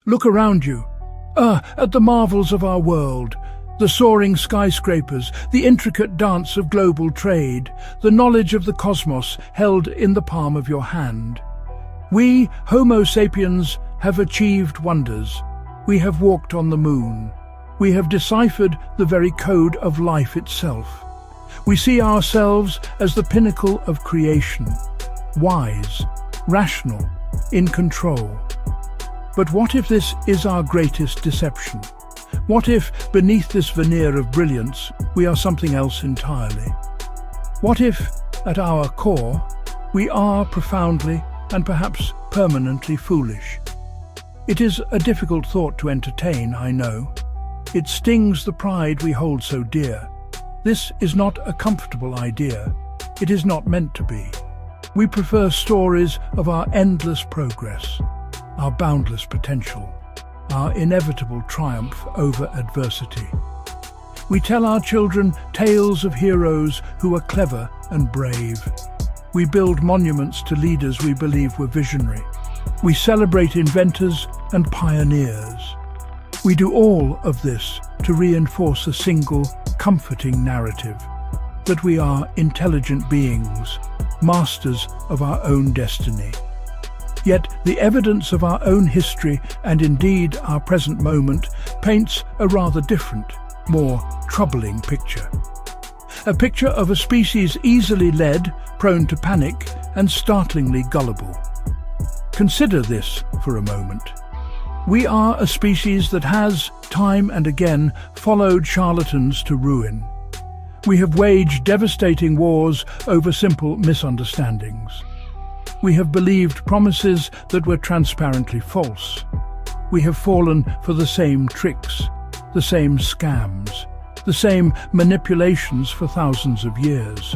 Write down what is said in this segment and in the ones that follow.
Look around you. At the marvels of our world, the soaring skyscrapers, the intricate dance of global trade, the knowledge of the cosmos held in the palm of your hand. We, Homo sapiens, have achieved wonders. We have walked on the moon. We have deciphered the very code of life itself. We see ourselves as the pinnacle of creation, wise, rational, in control. But what if this is our greatest deception? What if, beneath this veneer of brilliance, we are something else entirely? What if, at our core, we are profoundly and perhaps permanently foolish? It is a difficult thought to entertain, I know. It stings the pride we hold so dear. This is not a comfortable idea. It is not meant to be. We prefer stories of our endless progress, our boundless potential, our inevitable triumph over adversity. We tell our children tales of heroes who are clever and brave. We build monuments to leaders we believe were visionary. We celebrate inventors and pioneers. We do all of this to reinforce a single, comforting narrative, that we are intelligent beings, masters of our own destiny. Yet the evidence of our own history, and indeed our present moment, paints a rather different, more troubling picture. A picture of a species easily led, prone to panic, and startlingly gullible. Consider this for a moment. We are a species that has, time and again, followed charlatans to ruin. We have waged devastating wars over simple misunderstandings. We have believed promises that were transparently false. We have fallen for the same tricks, the same scams, the same manipulations for thousands of years.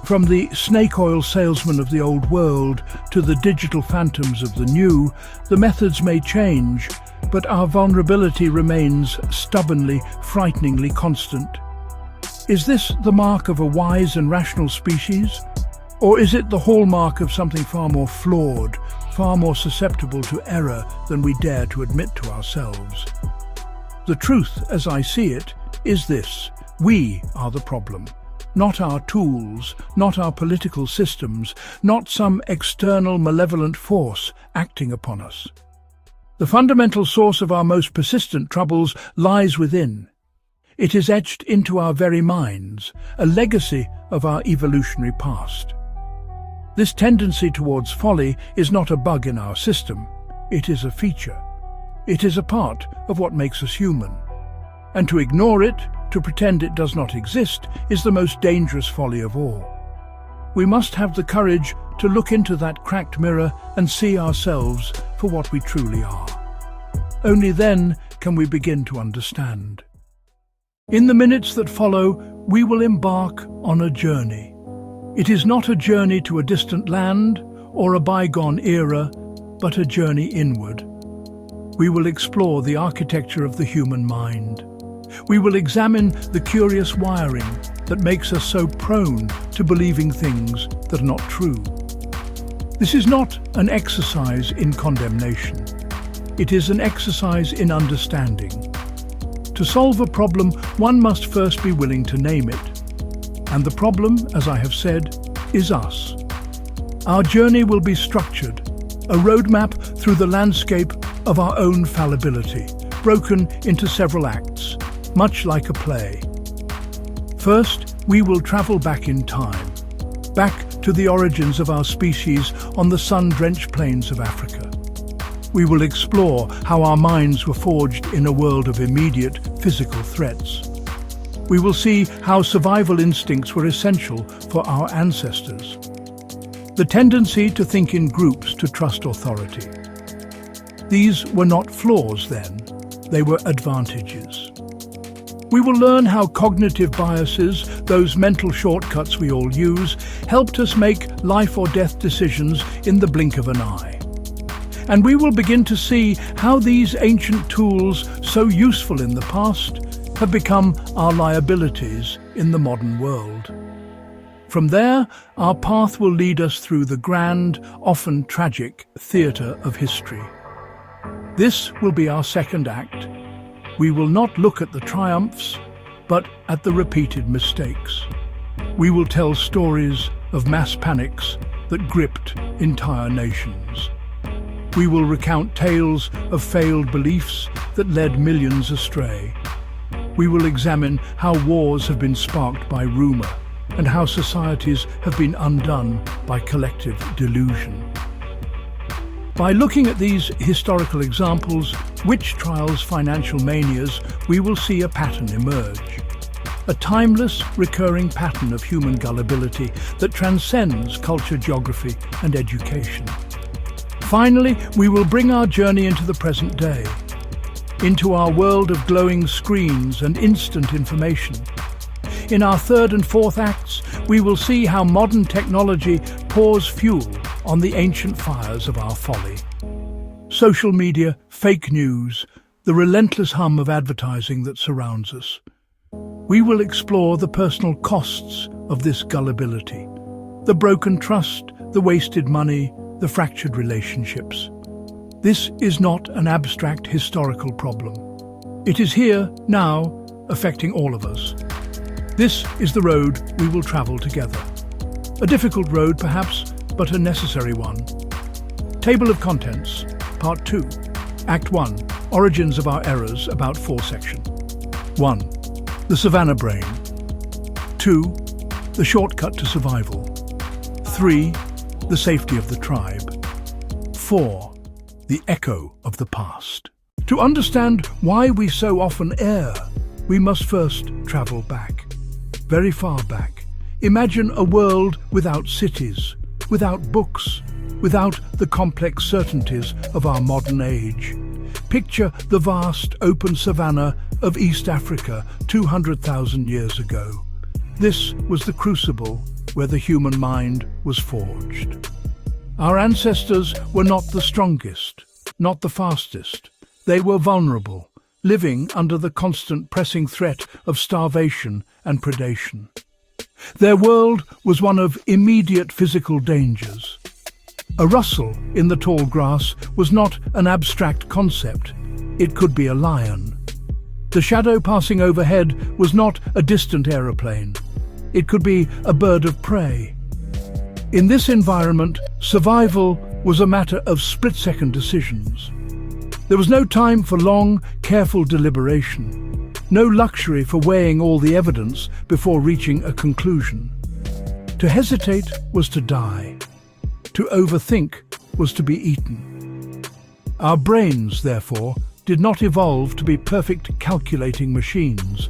From the snake oil salesman of the old world to the digital phantoms of the new, the methods may change, but our vulnerability remains stubbornly, frighteningly constant. Is this the mark of a wise and rational species? Or is it the hallmark of something far more flawed, far more susceptible to error than we dare to admit to ourselves? The truth, as I see it, is this: we are the problem. Not our tools, not our political systems, not some external malevolent force acting upon us. The fundamental source of our most persistent troubles lies within. It is etched into our very minds, a legacy of our evolutionary past. This tendency towards folly is not a bug in our system. It is a feature. It is a part of what makes us human. And to ignore it, to pretend it does not exist, is the most dangerous folly of all. We must have the courage to look into that cracked mirror and see ourselves for what we truly are. Only then can we begin to understand. In the minutes that follow, we will embark on a journey. It is not a journey to a distant land or a bygone era, but a journey inward. We will explore the architecture of the human mind. We will examine the curious wiring that makes us so prone to believing things that are not true. This is not an exercise in condemnation. It is an exercise in understanding. To solve a problem, one must first be willing to name it. And the problem, as I have said, is us. Our journey will be structured, a roadmap through the landscape of our own fallibility, broken into several acts, much like a play. First, we will travel back in time, back to the origins of our species on the sun-drenched plains of Africa. We will explore how our minds were forged in a world of immediate physical threats. We will see how survival instincts were essential for our ancestors. The tendency to think in groups, to trust authority. These were not flaws then, they were advantages. We will learn how cognitive biases, those mental shortcuts we all use, helped us make life or death decisions in the blink of an eye. And we will begin to see how these ancient tools, so useful in the past, have become our liabilities in the modern world. From there, our path will lead us through the grand, often tragic, theatre of history. This will be our second act. We will not look at the triumphs, but at the repeated mistakes. We will tell stories of mass panics that gripped entire nations. We will recount tales of failed beliefs that led millions astray. We will examine how wars have been sparked by rumor and how societies have been undone by collective delusion. By looking at these historical examples, witch trials, financial manias, we will see a pattern emerge. A timeless, recurring pattern of human gullibility that transcends culture, geography, and education. Finally, we will bring our journey into the present day, into our world of glowing screens and instant information. In our third and fourth acts, we will see how modern technology pours fuel on the ancient fires of our folly. Social media, fake news, the relentless hum of advertising that surrounds us. We will explore the personal costs of this gullibility, the broken trust, the wasted money, the fractured relationships. This is not an abstract historical problem. It is here, now, affecting all of us. This is the road we will travel together. A difficult road, perhaps, but a necessary one. Table of Contents, Part 2, Act 1, Origins of Our Errors, About 4 section. 1. The Savannah Brain. 2. The Shortcut to Survival. 3. The Safety of the Tribe. 4. The Echo of the Past. To understand why we so often err, we must first travel back. Very far back. Imagine a world without cities, without books, without the complex certainties of our modern age. Picture the vast open savanna of East Africa 200,000 years ago. This was the crucible where the human mind was forged. Our ancestors were not the strongest, not the fastest. They were vulnerable, living under the constant pressing threat of starvation and predation. Their world was one of immediate physical dangers. A rustle in the tall grass was not an abstract concept. It could be a lion. The shadow passing overhead was not a distant aeroplane. It could be a bird of prey. In this environment, survival was a matter of split-second decisions. There was no time for long, careful deliberation, no luxury for weighing all the evidence before reaching a conclusion. To hesitate was to die. To overthink was to be eaten. Our brains, therefore, did not evolve to be perfect calculating machines.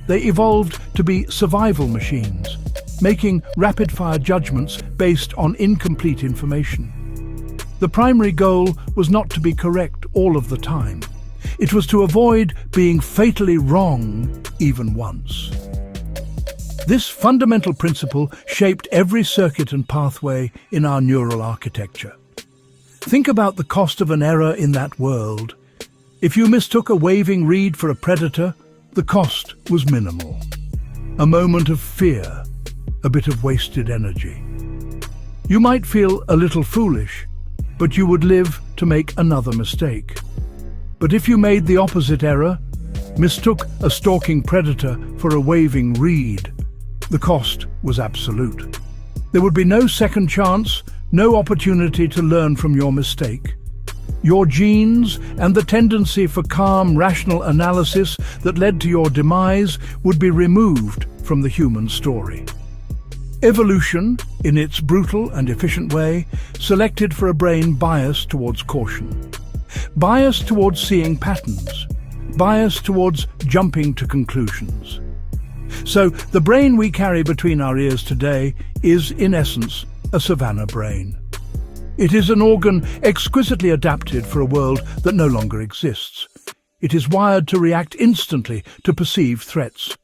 They evolved to be survival machines, making rapid-fire judgments based on incomplete information. The primary goal was not to be correct all of the time. It was to avoid being fatally wrong even once. This fundamental principle shaped every circuit and pathway in our neural architecture. Think about the cost of an error in that world. If you mistook a waving reed for a predator, the cost was minimal. A moment of fear, a bit of wasted energy. You might feel a little foolish, but you would live to make another mistake. But if you made the opposite error, mistook a stalking predator for a waving reed, the cost was absolute. There would be no second chance, no opportunity to learn from your mistake. Your genes and the tendency for calm, rational analysis that led to your demise would be removed from the human story. Evolution, in its brutal and efficient way, selected for a brain biased towards caution, biased towards seeing patterns, biased towards jumping to conclusions. So the brain we carry between our ears today is, in essence, a savannah brain. It is an organ exquisitely adapted for a world that no longer exists. It is wired to react instantly to perceived threats,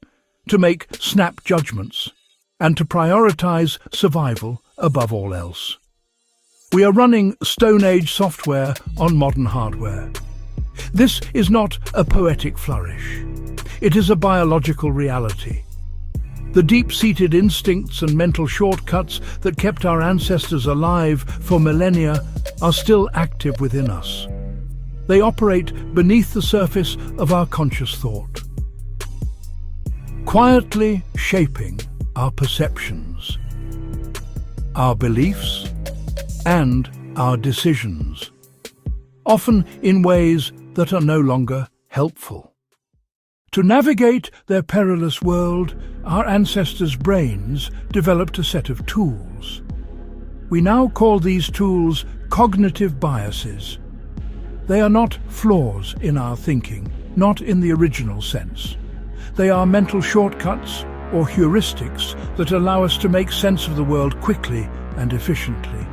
to make snap judgments, and to prioritize survival above all else. We are running Stone Age software on modern hardware. This is not a poetic flourish. It is a biological reality. The deep-seated instincts and mental shortcuts that kept our ancestors alive for millennia are still active within us. They operate beneath the surface of our conscious thought, quietly shaping our perceptions, our beliefs, and our decisions, often in ways that are no longer helpful. To navigate their perilous world, our ancestors' brains developed a set of tools. We now call these tools cognitive biases. They are not flaws in our thinking, not in the original sense. They are mental shortcuts or heuristics that allow us to make sense of the world quickly and efficiently.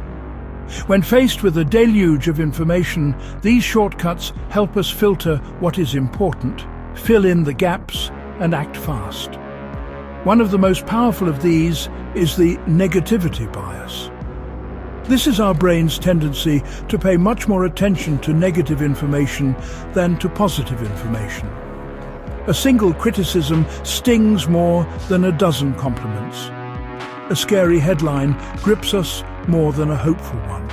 When faced with a deluge of information, these shortcuts help us filter what is important, fill in the gaps, and act fast. One of the most powerful of these is the negativity bias. This is our brain's tendency to pay much more attention to negative information than to positive information. A single criticism stings more than a dozen compliments. A scary headline grips us more than a hopeful one.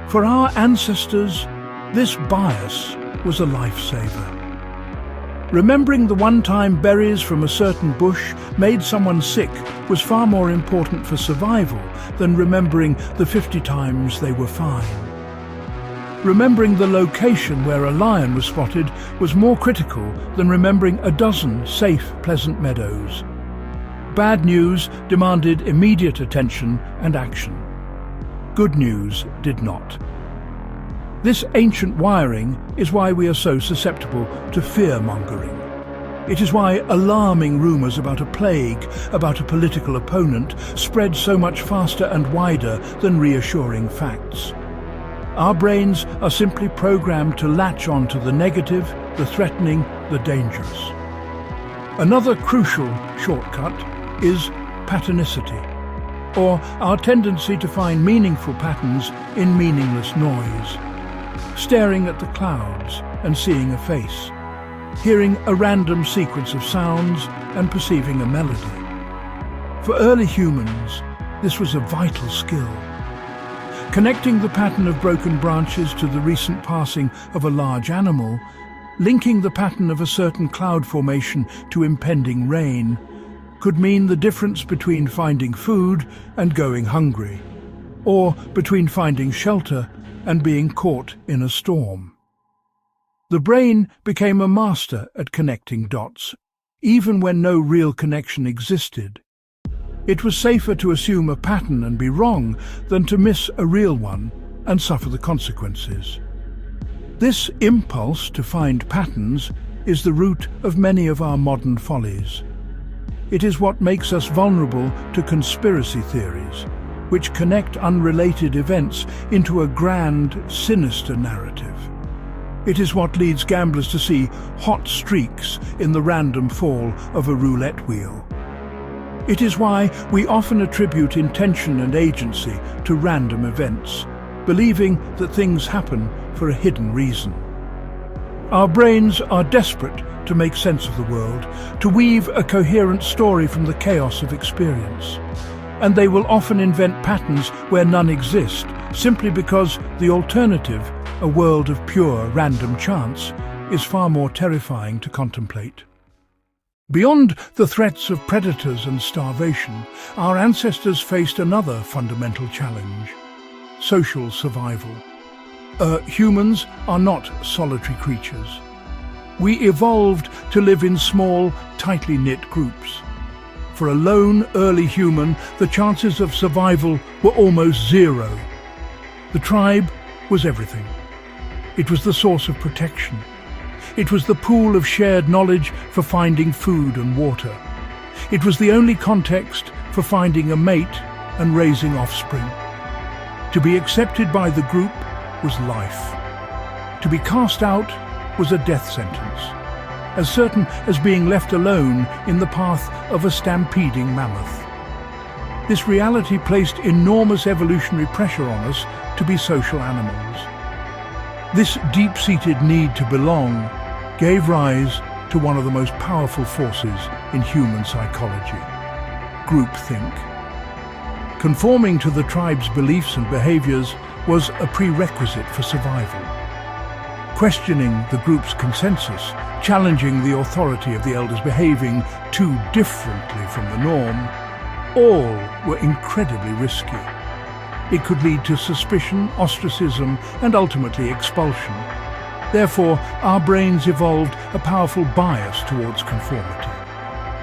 For our ancestors, this bias was a lifesaver. Remembering the one-time berries from a certain bush made someone sick was far more important for survival than remembering the 50 times they were fine. Remembering the location where a lion was spotted was more critical than remembering a dozen safe, pleasant meadows. Bad news demanded immediate attention and action. Good news did not. This ancient wiring is why we are so susceptible to fear-mongering. It is why alarming rumors about a plague, about a political opponent, spread so much faster and wider than reassuring facts. Our brains are simply programmed to latch on to the negative, the threatening, the dangerous. Another crucial shortcut is patternicity, or our tendency to find meaningful patterns in meaningless noise. Staring at the clouds and seeing a face, hearing a random sequence of sounds and perceiving a melody. For early humans, this was a vital skill. Connecting the pattern of broken branches to the recent passing of a large animal, linking the pattern of a certain cloud formation to impending rain, could mean the difference between finding food and going hungry, or between finding shelter and being caught in a storm. The brain became a master at connecting dots, even when no real connection existed. It was safer to assume a pattern and be wrong than to miss a real one and suffer the consequences. This impulse to find patterns is the root of many of our modern follies. It is what makes us vulnerable to conspiracy theories, which connect unrelated events into a grand, sinister narrative. It is what leads gamblers to see hot streaks in the random fall of a roulette wheel. It is why we often attribute intention and agency to random events, believing that things happen for a hidden reason. Our brains are desperate to make sense of the world, to weave a coherent story from the chaos of experience. And they will often invent patterns where none exist, simply because the alternative, a world of pure random chance, is far more terrifying to contemplate. Beyond the threats of predators and starvation, our ancestors faced another fundamental challenge: social survival. Humans are not solitary creatures. We evolved to live in small, tightly knit groups. For a lone, early human, the chances of survival were almost zero. The tribe was everything. It was the source of protection. It was the pool of shared knowledge for finding food and water. It was the only context for finding a mate and raising offspring. To be accepted by the group was life. To be cast out was a death sentence, as certain as being left alone in the path of a stampeding mammoth. This reality placed enormous evolutionary pressure on us to be social animals. This deep-seated need to belong gave rise to one of the most powerful forces in human psychology: groupthink. Conforming to the tribe's beliefs and behaviors was a prerequisite for survival. questioning the group's consensus, challenging the authority of the elders, behaving too differently from the norm, all were incredibly risky. It could lead to suspicion, ostracism, and ultimately expulsion. Therefore, our brains evolved a powerful bias towards conformity.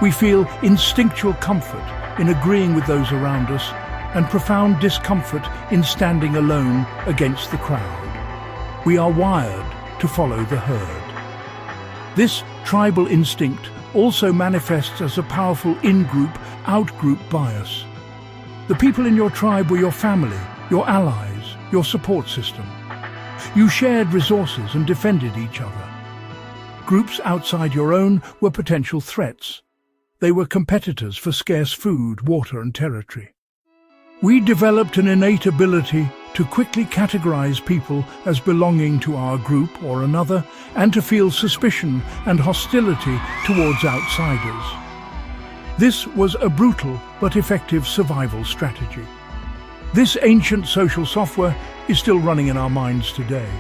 We feel instinctual comfort in agreeing with those around us and profound discomfort in standing alone against the crowd. We are wired to follow the herd. This tribal instinct also manifests as a powerful in-group, out-group bias. The people in your tribe were your family, your allies, your support system. You shared resources and defended each other. Groups outside your own were potential threats. They were competitors for scarce food, water, and territory. We developed an innate ability to quickly categorize people as belonging to our group or another, and to feel suspicion and hostility towards outsiders. This was a brutal but effective survival strategy. This ancient social software is still running in our minds today.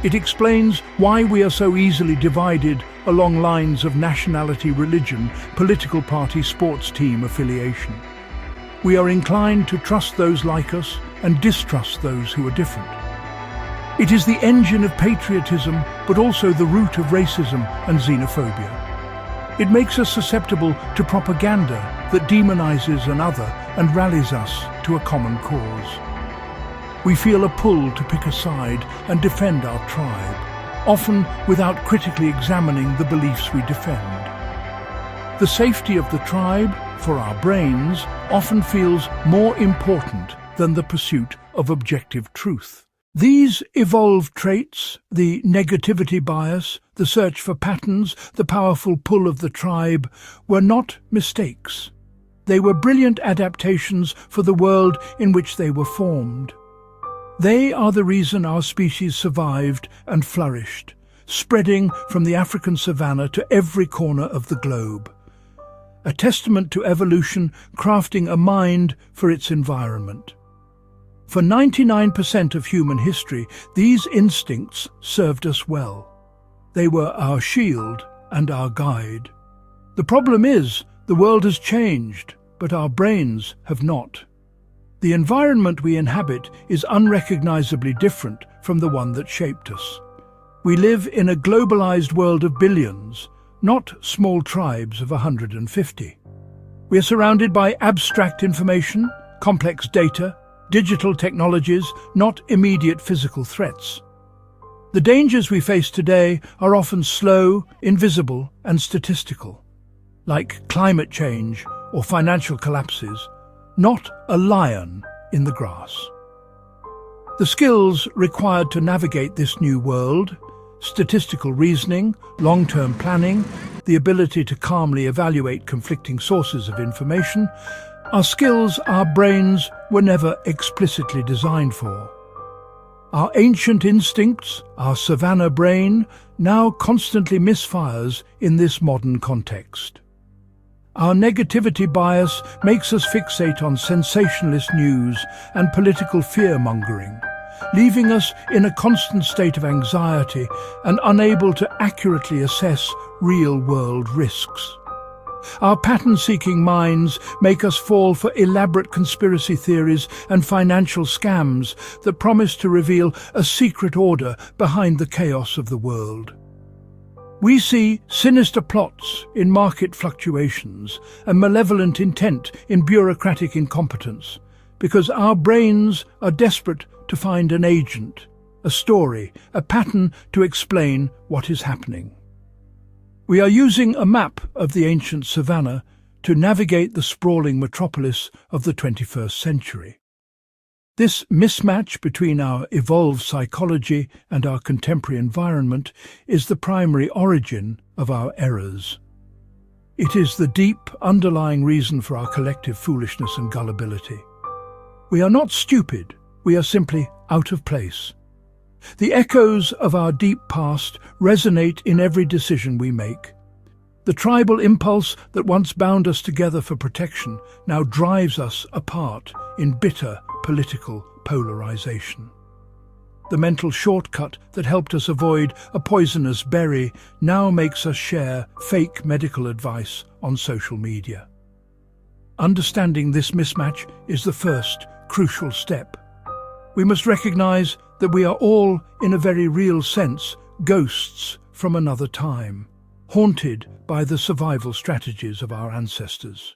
It explains why we are so easily divided along lines of nationality, religion, political party, sports team affiliation. We are inclined to trust those like us and distrust those who are different. It is the engine of patriotism, but also the root of racism and xenophobia. It makes us susceptible to propaganda that demonizes another and rallies us to a common cause. We feel a pull to pick a side and defend our tribe, often without critically examining the beliefs we defend. The safety of the tribe, for our brains, often feels more important than the pursuit of objective truth. These evolved traits, the negativity bias, the search for patterns, the powerful pull of the tribe, were not mistakes. They were brilliant adaptations for the world in which they were formed. They are the reason our species survived and flourished, spreading from the African savanna to every corner of the globe. A testament to evolution crafting a mind for its environment. For 99% of human history, these instincts served us well. They were our shield and our guide. The problem is, the world has changed, but our brains have not. The environment we inhabit is unrecognizably different from the one that shaped us. We live in a globalized world of billions, not small tribes of 150. We are surrounded by abstract information, complex data, digital technologies, not immediate physical threats. The dangers we face today are often slow, invisible, and statistical, like climate change or financial collapses, not a lion in the grass. The skills required to navigate this new world, statistical reasoning, long-term planning, the ability to calmly evaluate conflicting sources of information, are skills our brains were never explicitly designed for. Our ancient instincts, our savanna brain, now constantly misfires in this modern context. Our negativity bias makes us fixate on sensationalist news and political fear-mongering, leaving us in a constant state of anxiety and unable to accurately assess real-world risks. Our pattern-seeking minds make us fall for elaborate conspiracy theories and financial scams that promise to reveal a secret order behind the chaos of the world. We see sinister plots in market fluctuations and malevolent intent in bureaucratic incompetence, because our brains are desperate to find an agent, a story, a pattern to explain what is happening. We are using a map of the ancient savanna to navigate the sprawling metropolis of the 21st century. This mismatch between our evolved psychology and our contemporary environment is the primary origin of our errors. It is the deep, underlying reason for our collective foolishness and gullibility. We are not stupid, we are simply out of place. The echoes of our deep past resonate in every decision we make. The tribal impulse that once bound us together for protection now drives us apart in bitter political polarization. The mental shortcut that helped us avoid a poisonous berry now makes us share fake medical advice on social media. Understanding this mismatch is the first crucial step. We must recognize that we are all, in a very real sense, ghosts from another time, haunted by the survival strategies of our ancestors.